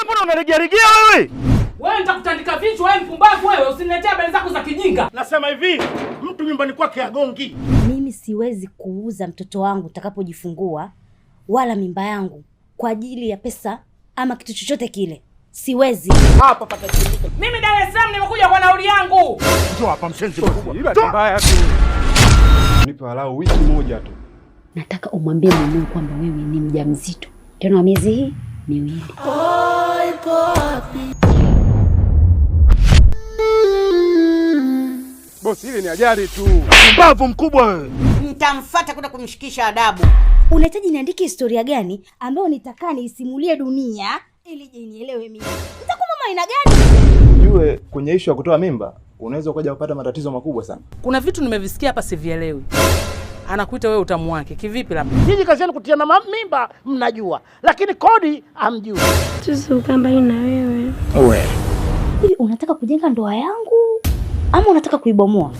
Wewe mbona unaregea wewe? Wewe nitakutandika vichwa wewe mpumbavu wewe, usiniletee habari zako za kijinga. Nasema hivi, mtu nyumbani kwake agongi. Mimi siwezi kuuza mtoto wangu utakapojifungua wala mimba yangu kwa ajili ya pesa ama kitu chochote kile. Siwezi. Hapa pata chimika. Mimi Dar es Salaam nimekuja kwa nauli yangu. Njoo hapa mshenzi mkubwa. Ile mbaya tu. Nipe walau wiki moja tu. Nataka umwambie mumeo kwamba wewe ni mjamzito. Tena miezi hii miwili. Bosi, ile ni ajali tu. Mbavu mkubwa wewe. Nitamfuata kwenda kumshikisha adabu. Unahitaji niandike historia gani ambayo nitakaa niisimulie dunia ili je nielewe mimi? Nitakuwa mama aina gani? Jue kwenye issue ya kutoa mimba unaweza ukaja kupata matatizo makubwa sana. Kuna vitu nimevisikia hapa sivielewi. Anakuita wewe utamu wake. Kivipi labda? Nyinyi kazi yenu kutiana mimba mnajua, lakini kodi hamjui. Tusikambali na wewe. Wewe. Hivi unataka kujenga ndoa yangu ama unataka kuibomoa?